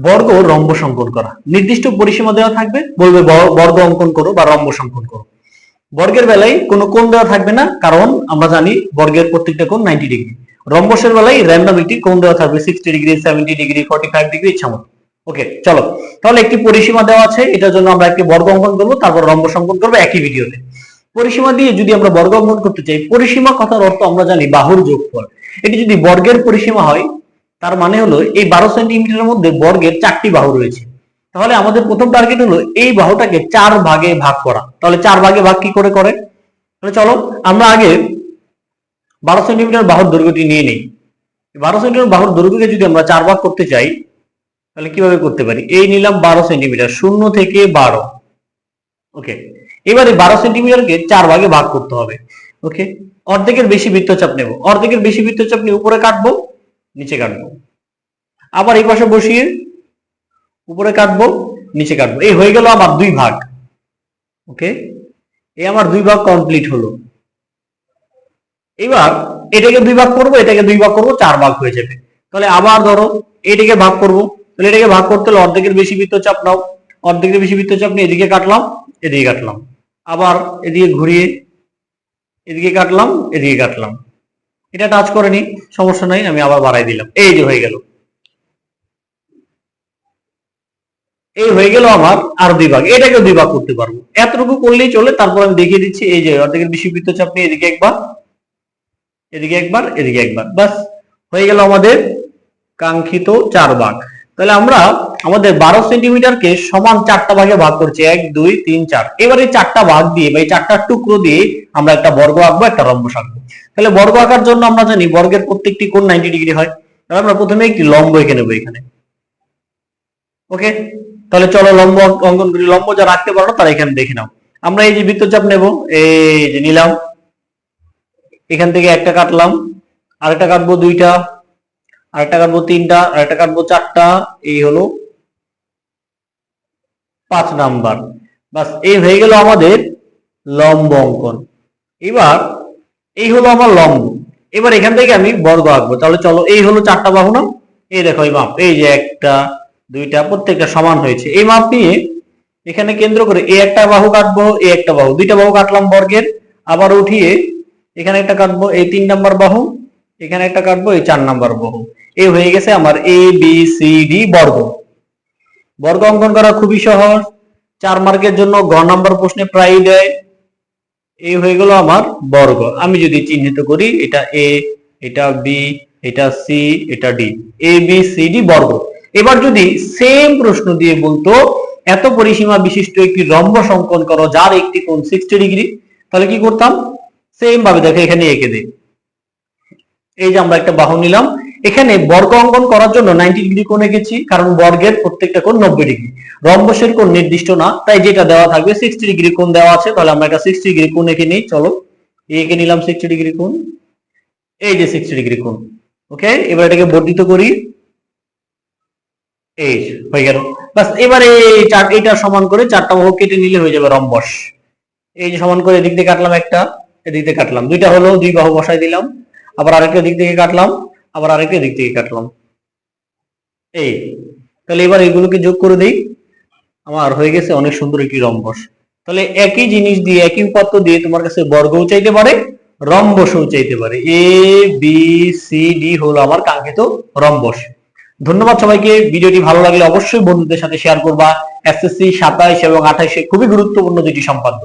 বর্গ রম্বস অঙ্কন করা, নির্দিষ্ট পরিসীমা দেওয়া থাকবে, বলবে বর্গ অঙ্কন করো বা রম্বস অঙ্কন করো। বর্গের বেলায় কোনো কোণ দেওয়া থাকবে না, কারণ আমরা জানি বর্গের প্রত্যেকটা কোণ 90 ডিগ্রি। রম্বসের বেলায় র্যান্ডম একটি কোণ দেওয়া থাকবে 60 ডিগ্রি, 70 ডিগ্রি, 45 ডিগ্রি, ইচ্ছা মতো। ওকে, চলো তাহলে একটি পরিসীমা দেওয়া আছে, এটার জন্য আমরা একটি বর্গ অঙ্কন করবো, তারপর রম্বস অঙ্কন করবো একই ভিডিওতে। পরিসীমা দিয়ে যদি আমরা বর্গ অঙ্কন করতে চাই, পরিসীমা কথার অর্থ আমরা জানি বাহুর যোগফল। এটি যদি বর্গের পরিসীমা হয়, তার মানে হলো এই 12 সেন্টিমিটারের মধ্যে বর্গের 4টি বাহু রয়েছে। তাহলে আমাদের প্রথম টার্গেট হলো এই বাহুটাকে 4 ভাগে ভাগ করা। তাহলে 4 ভাগে ভাগ কি করে করে? তাহলে চলো আমরা আগে 12 সেন্টিমিটার বাহুর দৈর্ঘ্যটি নিয়ে নেই। 12 সেন্টিমিটার বাহুর দৈর্ঘ্যকে যদি আমরা 4 ভাগ করতে চাই, তাহলে কিভাবে করতে পারি? এই নিলাম 12 সেন্টিমিটার, 0 থেকে 12। ওকে, এবারে 12 সেন্টিমিটারকে 4 ভাগে ভাগ করতে হবে। ওকে, অর্ধেকের বেশি বৃত্তচাপ নেব, অর্ধেকের বেশি বৃত্তচাপ নিয়ে উপরে কাটবো, নিচে কাটবো, আবার এই পাশে বসিয়ে উপরে কাটবো, নিচে কাটবো। এই হয়ে গেল আমার 2 ভাগ। ওকে, এই আমার 2 ভাগ কমপ্লিট হলো। এবার এটাকে 2 ভাগ করবো, এটাকে 2 ভাগ করবো, 4 ভাগ হয়ে যাবে। তাহলে আবার ধরো এটাকে ভাগ করবো, তাহলে এটাকে ভাগ করতে হলে অর্ধেকের বেশি বৃত্তচাপ নাও, অর্ধেকের বেশি বৃত্তচাপ নিয়ে এদিকে কাটলাম, এদিকে কাটলাম, আবার এদিকে ঘুরিয়ে এদিকে কাটলাম, এদিকে কাটলাম। এটা টাচ করেনি, সমস্যা নাই, আমি আবার বাড়াই দিলাম। এই যে হয়ে গেল, এই হয়ে গেল আমার আর 2 ভাগ। এটাকে 2 ভাগ করতে পারবো, এতটুকু করলেই চলে। তারপর আমি দেখিয়ে দিচ্ছি, এই যে অর্ধেকের বেশি বৃত্তচাপ নিয়ে এদিকে একবার, এদিকে একবার, এদিকে একবার, বাস হয়ে গেল আমাদের কাঙ্ক্ষিত 4 ভাগ। তাহলে আমরা আমাদের 12 সেন্টিমিটারকে সমান 4টা ভাগে ভাগ করছি, 1 2 3 4। এবার এই 4টা ভাগ দিয়ে বা এই 4টা টুকরো দিয়ে আমরা একটা বর্গ আঁকবো, একটা রম্বস আঁকবো। তাহলে বর্গ আঁকার জন্য আমরা জানি বর্গের প্রত্যেকটি কোণ 90 ডিগ্রি হয়। তাহলে আমরা প্রথমে একটি লম্ব এঁকে নেবো এখানে। ওকে, তাহলে চলো লম্ব অঙ্কন করি। লম্ব যারা রাখতে পারো তারা এখানে দেখে নাও। আমরা এই যে বৃত্তচাপ নেব, এই যে নিলাম, এখান থেকে একটা কাটলাম, আরেকটা কাটবো 2টা, আরেকটা কাটবো 3টা, আরেকটা কাটবো 4টা, এই হলো 5 নাম্বার। বাস এই হয়ে গেল আমাদের লম্ব অঙ্কন। এবার এই হলো আমার লম্ব। এবার এখান থেকে আমি বর্গ আঁকবো। তাহলে চলো, এই হলো 4টা বাহু না, এই দেখো এই মাপ, এই যে 1টা 2টা প্রত্যেকটা সমান হয়েছে। এই মাপ নিয়ে এখানে কেন্দ্র করে এই একটা বাহু কাটবো, এই একটা বাহু, 2টা বাহু কাটলাম বর্গের। আবার উঠিয়ে এখানে একটা কাটবো, এই 3 নাম্বার বাহু, এখানে একটা কাটবো, এই 4 নাম্বার বাহু। এই হয়ে গেছে আমার এ বি সি ডি বর্গ। বর্গ অঙ্কন করা খুবই সহজ, 4 মার্কের জন্য গ নাম্বার প্রশ্নে প্রায়ই দেয়। এই হয়ে গেল আমার বর্গ। আমি যদি চিহ্নিত করি, এটা এ, এটা বি, এটা সি, এটা D, A B C D বর্গ। এবার যদি সেম প্রশ্ন দিয়ে বলতো এত পরিসীমা বিশিষ্ট একটি রম্বস অঙ্কন করো যার একটি কোণ 60 ডিগ্রি, তাহলে কি করতাম? সেম ভাবে দেখো এখানে এঁকে দেই। এই যে আমরা একটা বাহু নিলাম, এখানে বর্গ অঙ্কন করার জন্য 90 ডিগ্রি কোণ এঁকেছি, কারণ বর্গের প্রত্যেকটা কোণ 90 ডিগ্রি। রম্বসের কোণ নির্দিষ্ট না, তাই যেটা দেওয়া থাকবে 60 ডিগ্রি কোণ দেওয়া আছে। তাহলে আমরা একটা 60 ডিগ্রি কোণ এঁকে নিই। চলো, এঁকে নিলাম 60 ডিগ্রি কোণ, এই যে 60 ডিগ্রি কোণ। ওকে, এবার এটাকে বর্ধিত করি, এই হয়ে গেল। বাস এবারে এইটা সমান করে 4টা বাহু কেটে নিলে হয়ে যাবে রম্বস। এই যে সমান করে এদিক দিয়ে কাটলাম একটা, এদিক দিয়ে কাটলাম, 2টা হলো, 2 বাহু বসাই দিলাম, আবার আরেকটা দিক থেকে কাটলাম, আবার আরেকটা দিক থেকে কাটলাম। এই, তাহলে এবার এগুলোকে যোগ করে দেই, আমার হয়ে গেছে অনেক সুন্দর একটি রম্বস। তাহলে একই জিনিস দিয়ে, একই উপাত্ত দিয়ে তোমার কাছে বর্গও চাইতে পারে, রম্বসও চাইতে পারে। এ বি সি ডি হলো আমার কাঙ্ক্ষিত রম্বস। ধন্যবাদ সবাইকে। ভিডিওটি ভালো লাগলে অবশ্যই বন্ধুদের সাথে শেয়ার করবা। এসএসসি 27 এবং 28 খুবই গুরুত্বপূর্ণ দুটি সম্পাদ্য।